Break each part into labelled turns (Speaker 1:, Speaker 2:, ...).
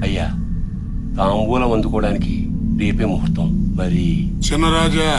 Speaker 1: అయ్యా, తాంబూలం అందుకోవడానికి రేపే ముహూర్తం. మరి
Speaker 2: చిన్నరాజా,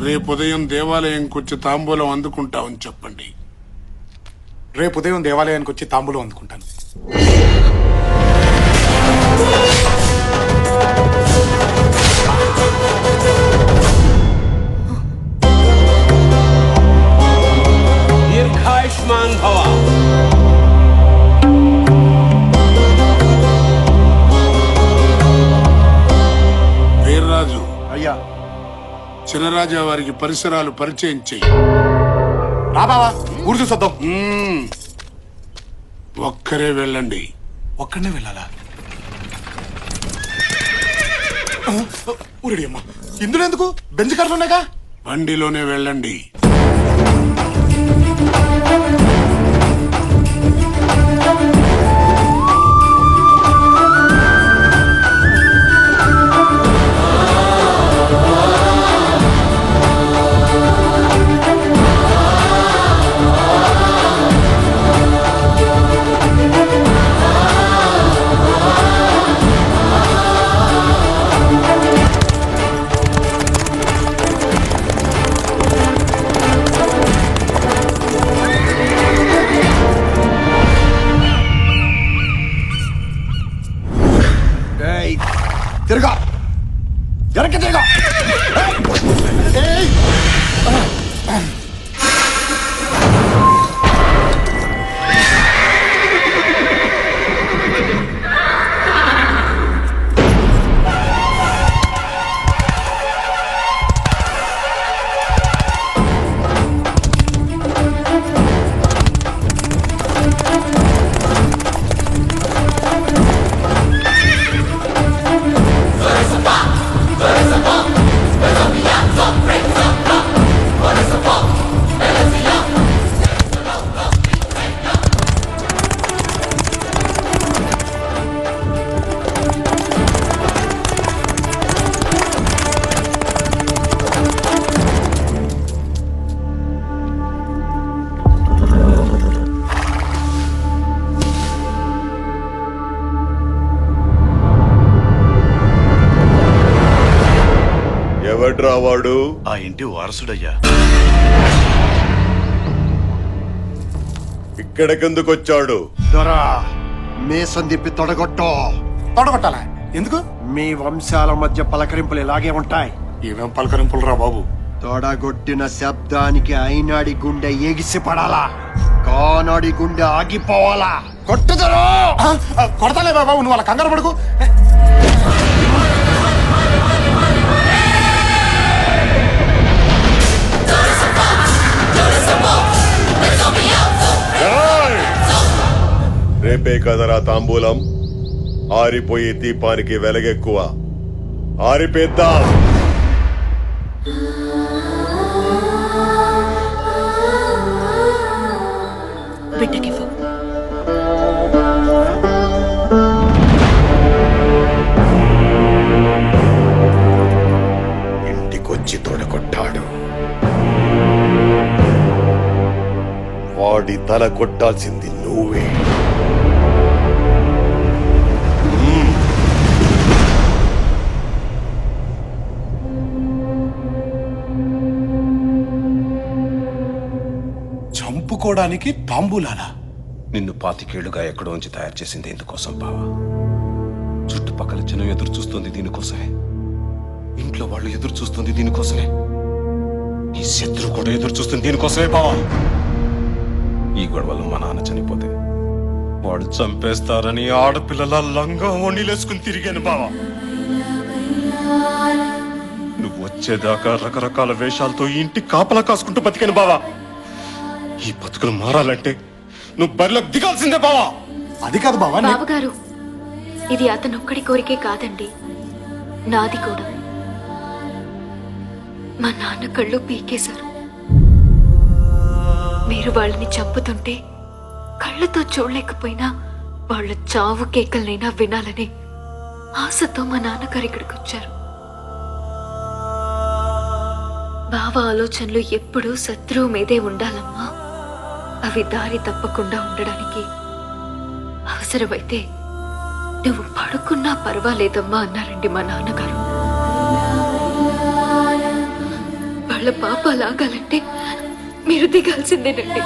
Speaker 2: రేపు ఉదయం దేవాలయంకి వచ్చి తాంబూలం అందుకుంటామని చెప్పండి.
Speaker 3: రేపు ఉదయం దేవాలయానికి వచ్చి తాంబూలం అందుకుంటాను.
Speaker 1: దీర్ఘాయుష్మాన్ భవ.
Speaker 2: వీర్రాజు,
Speaker 3: అయ్యా.
Speaker 2: చిన్నరాజా వారికి పరిసరాలు పరిచయం చెయ్యి.
Speaker 3: రా బావా, ఊరు చూసొద్దాం.
Speaker 2: ఒక్కరే వెళ్ళండి.
Speaker 3: ఒక్కడనే వెళ్ళాలా? ఊరిడి అమ్మా, ఇందులో ఎందుకు? బెంచ్ కార్లు ఉన్నాయిగా.
Speaker 2: బండిలోనే వెళ్ళండి.
Speaker 3: తిరగా, వెనక్కి తిరగా.
Speaker 4: ఎవడ్రా వాడు?
Speaker 5: ఆ ఇంటి వారసుడయ్యా.
Speaker 4: ఇక్కడికెందుకు వచ్చాడు?
Speaker 6: దొరా, మీసం తిప్పి
Speaker 3: తొడగొట్టాలా? ఎందుకు?
Speaker 6: మీ వంశాల మధ్య పలకరింపులు ఇలాగే ఉంటాయి.
Speaker 3: ఏమేం పలకరింపులు రా బాబు.
Speaker 6: తొడగొట్టిన శబ్దానికి అయినాడి గుండె ఎగిసి పడాలా, కానాడి గుండె ఆగిపోవాలా. కొట్టుదరో.
Speaker 3: కొడతాలే బాబు, నువ్వు అలా కంగారు పడుకు.
Speaker 4: రేపే కదరా తాంబూలం. ఆరిపోయే దీపానికి వెలగెక్కువ. ఆరిపేద్దాం.
Speaker 7: బిడ్డకివ్వు.
Speaker 6: ఇంటికొచ్చి తొడగొట్టాడు.
Speaker 4: వాడి తల కొట్టాల్సింది నువ్వే.
Speaker 3: చంపుకోవడానికి తాంబూలాలా?
Speaker 1: నిన్ను 25 ఎక్కడో ఉంచి తయారు చేసింది ఎందుకోసం బావా? చుట్టుపక్కల జనం ఎదురు చూస్తుంది దీనికోసమే. ఇంట్లో వాళ్ళు ఎదురు చూస్తుంది దీనికోసమే. ఈ శత్రువు కూడా ఎదురు చూస్తుంది దీనికోసమే బావా. ఈ గొడవలో మా నాన్న చనిపోతే వాడు చంపేస్తారని ఆడపిల్లల లంగా వండిలేసుకుని తిరిగాను బావా. నువ్వు వచ్చేదాకా రకరకాల వేషాలతో ఈ ఇంటి కాపలా కాసుకుంటూ బతికాను బావా. ఈ బతుకులు మారాలంటే నువ్వు బరిలోకి దిగాల్సిందే బావా.
Speaker 3: అది కాదు బావా.
Speaker 7: బావగారు, ఇది అతనొక్కడి కోరికే కాదండి, నాది కూడా. మా నాన్న కళ్ళు పీకేశారు. మీరు వాళ్ళని చంపుతుంటే కళ్ళతో చూడలేకపోయినా వాళ్ళ చావు కేకలనైనా వినాలని ఆశతో మా నాన్నగారు ఇక్కడికి వచ్చారు. బావ ఆలోచనలు ఎప్పుడూ శత్రువు మీదే ఉండాలమ్మా. అవి దారి తప్పకుండా ఉండడానికి అవసరమైతే నువ్వు పడుకున్నా పర్వాలేదమ్మా అన్నారండి మా నాన్నగారు. వాళ్ళ పాప లాగాలంటే మీరు దిగాల్సిందేనండి.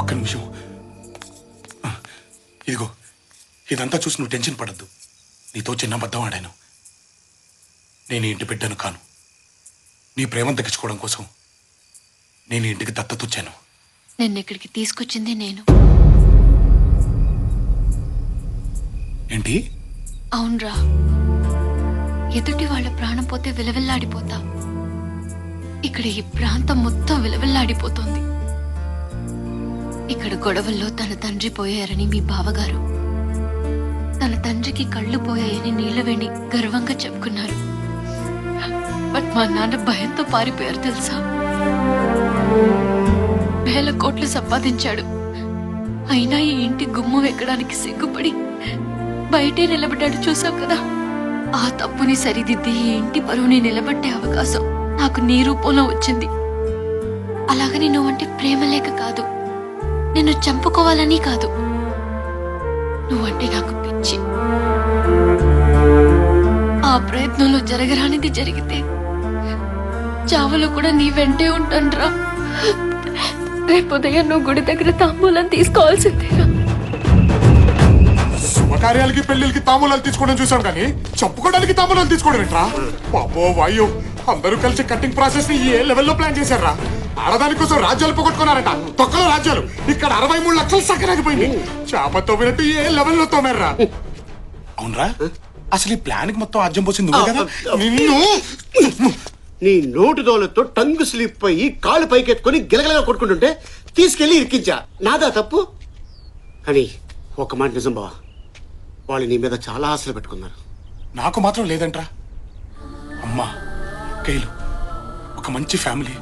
Speaker 3: ఒక్క నిమిషం. ఇదిగో, ఇదంతా చూసి నువ్వు టెన్షన్ పడద్దు. నీతో చిన్న అబద్ధం ఆడాను. నేను ఇంటి బిడ్డను కాను. నీ ప్రేమను దక్కించుకోవడం కోసం నేను ఇంటికి దత్తత వచ్చాను.
Speaker 7: నిన్న ఇక్కడికి తీసుకొచ్చింది నేను.
Speaker 3: ఏంటి?
Speaker 7: అవునరా, ఎదుటి వాళ్ళ ప్రాణం పోతే విలవిల్లాడిపోతా. ఇక్కడ ఈ ప్రాంతం మొత్తం విలవిల్లాడిపోతుంది. ఇక్కడ గొడవల్లో తన తండ్రి పోయారని మీ బావగారు, తన తండ్రికి కళ్ళు పోయాయని నీలవేణి గర్వంగా చెప్పుకున్నారు. బట్ మా నాన్న భయంతో పారిపోయారు తెలుసా. వేల కోట్లు సంపాదించాడు, అయినా ఈ ఇంటి గుమ్మం ఎక్కడానికి సిగ్గుపడి బయటే నిలబడ్డాడు. చూసావు కదా, ఆ తప్పుని సరిదిద్ది ఈ ఇంటి పరువుని నిలబట్టే అవకాశం నాకు నీ రూపంలో వచ్చింది. అలాగని నువ్వంటే ప్రేమ లేక కాదు, నిన్ను చంపుకోవాలని కాదు, నువ్వంటే నాకు పిచ్చి. ఆ ప్రయత్నంలో జరగరానిది జరిగితే చావులో కూడా నీ వెంటే ఉంటానురా. రేపు ఉదయం నువ్వు గుడి దగ్గర తాంబూలం తీసుకోవాల్సిందేనా?
Speaker 3: శుభకార్యాలకి పెళ్లికి తాంబూలాలు తీసుకోవడం చూసాను, కానీ చంపుకోవడానికి తాంబూలాలు తీసుకోవడం ఏంట్రా? బాబో వాయు, అందరూ కలిసి కట్టింగ్ ప్రాసెస్ ని ఏ లెవెల్లో ప్లాన్ చేశారా? ఆడదాని కోసం రాజ్యాలు పోగొట్టుకున్నారట, తొక్కలో రాజ్యాలు. ఇక్కడ 63 లక్షలు సక్కరాగిపోయింది. చేపతో వినట్టు ఏ లెవెల్లో తోమారా? అవునరా, అసలు ఈ ప్లాన్ కి మొత్తం ఆజ్యం పోసింది నువ్వే కదా. నిన్ను
Speaker 6: నీ నోటు దోలతో టంగ్ స్లిప్ అయ్యి కాళ్ళు పైకెత్తుకొని గిలగలగా కొట్టుకుంటుంటే తీసుకెళ్లి ఇరికించా. నాదా తప్పు? కానీ ఒక మాట నిజం బావా, వాళ్ళు నీ మీద చాలా ఆశలు పెట్టుకున్నారు.
Speaker 3: నాకు మాత్రం లేదంట్రా. అమ్మా, కైలు, ఒక మంచి ఫ్యామిలీ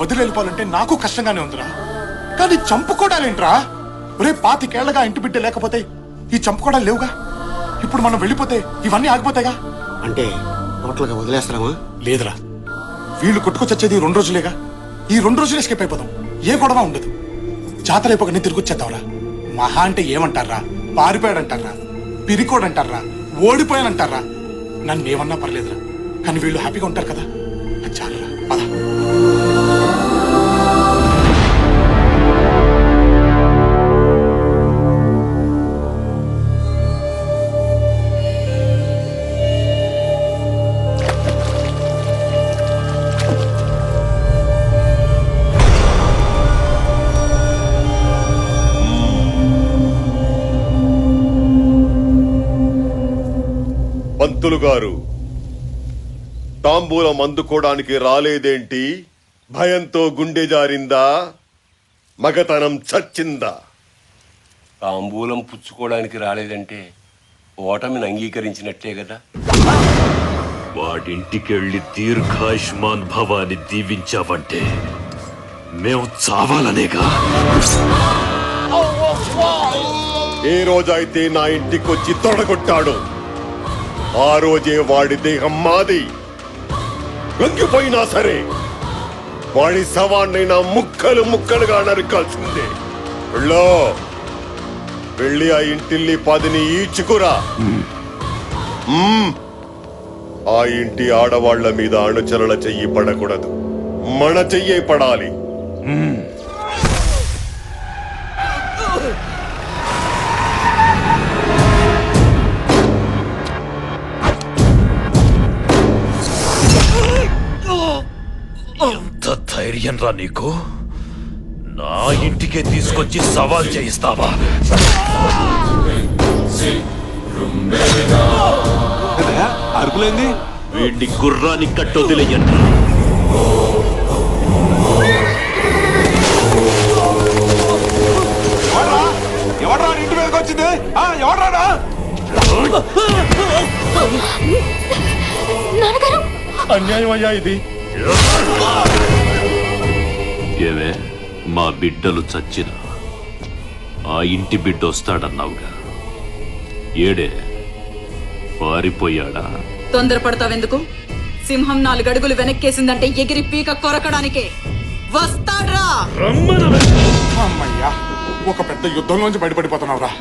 Speaker 3: వదిలి వెళ్ళిపోవాలంటే నాకు కష్టంగానే ఉందిరా. కానీ చంపుకోవడాలేంట్రా? ఒరే, 25 ఏళ్లగా ఇంటి బిడ్డ లేకపోతే ఈ చంపుకోవడాలు లేవుగా. ఇప్పుడు మనం వెళ్ళిపోతే ఇవన్నీ ఆగిపోతాయిగా.
Speaker 6: అంటే టోటల్గా వదిలేస్తామా?
Speaker 3: లేదురా, వీళ్ళు కొట్టుకొచ్చేది 2 రోజులేగా. ఈ 2 రోజులు ఎస్కేప్ అయిపోదాం, ఏ గొడవ ఉండదు. జాతర అయిపోగానే తిరిగి వచ్చేద్దాంరా. మహా అంటే ఏమంటారా? పారిపోయాడంటారా, పిరికోడంటారా, ఓడిపోయానంటారా? నన్ను ఏమన్నా పర్లేదురా, కానీ వీళ్ళు హ్యాపీగా ఉంటారు కదా, అది చాలురా. పద.
Speaker 4: పంతులు గారు, తాంబూలం అందుకోవడానికి రాలేదేంటి? భయంతో గుండె జారిందా? మగతనం చచ్చిందా?
Speaker 5: తాంబూలం పుచ్చుకోవడానికి రాలేదంటే ఓటమిని అంగీకరించినట్లే కదా.
Speaker 8: వాడింటికెళ్ళి దీర్ఘాయుష్మాన్ భవాని దీవించావంటే మేము చావాలనేగా.
Speaker 4: ఏ రోజైతే నా ఇంటికొచ్చి తొడగొట్టాడో ఆ రోజే వాడి దేహం మాది. లొంగిపోయినా సరే వాడి శవాన్నైనా ముక్కలు ముక్కలుగా నరకాల్సిందే. వెళ్ళి ఆ ఇంటిల్లి 10ని ఈడ్చుకురా. ఆ ఇంటి ఆడవాళ్ల మీద అణుచరల చెయ్యి పడకూడదు, మన చెయ్యే పడాలి.
Speaker 8: ఎంత ధైర్యం రా నీకు? నా ఇంటికే తీసుకొచ్చి సవాల్ చేయిస్తావా?
Speaker 1: అరుపులేంది?
Speaker 8: వీడిని గుర్రాన్ని కట్టొదిలేయండి.
Speaker 3: న్యాయం అయ్యా ఇది?
Speaker 8: ఏవే మా బిడ్డలు చచ్చిన ఆ ఇంటి బిడ్డ వస్తాడన్నావుగా, ఏడే పారిపోయాడా?
Speaker 9: తొందరపడతావెందుకు? సింహం 4 అడుగులు వెనక్కేసిందంటే ఎగిరి పీక కొరకడానికే వస్తాడ్రా.
Speaker 3: అమ్మయ్యా, ఒక పెద్ద యుద్ధంలోంచి బయటపడిపోతున్నావురా.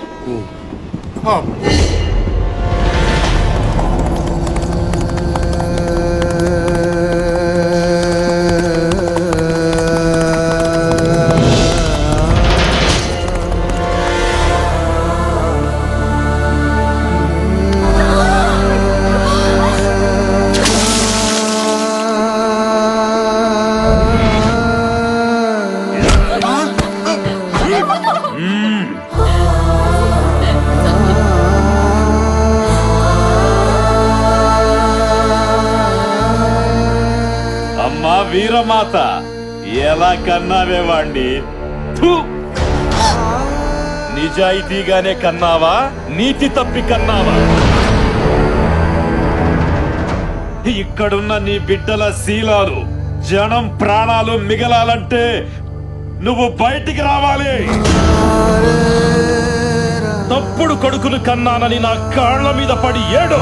Speaker 8: అమ్మా వీరమాత, ఎలా కన్నావే వాణ్ణి? థు! నిజాయితీగానే కన్నావా, నీతి తప్పి కన్నావా? ఇక్కడున్న నీ బిడ్డల శీలాలు, జనం ప్రాణాలు మిగలాలంటే నువ్వు బయటికి రావాలి. తప్పుడు కొడుకులు కన్నానని నా కాళ్ళ మీద పడి ఏడు.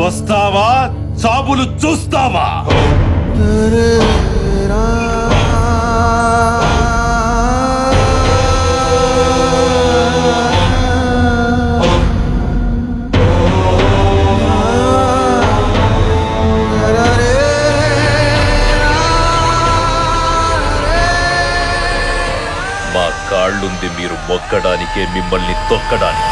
Speaker 8: వస్తావా, చాబులు చూస్తావా? మా కాళ్ళుంది మీరు మొక్కడానికే, మిమ్మల్ని తొక్కడానికి.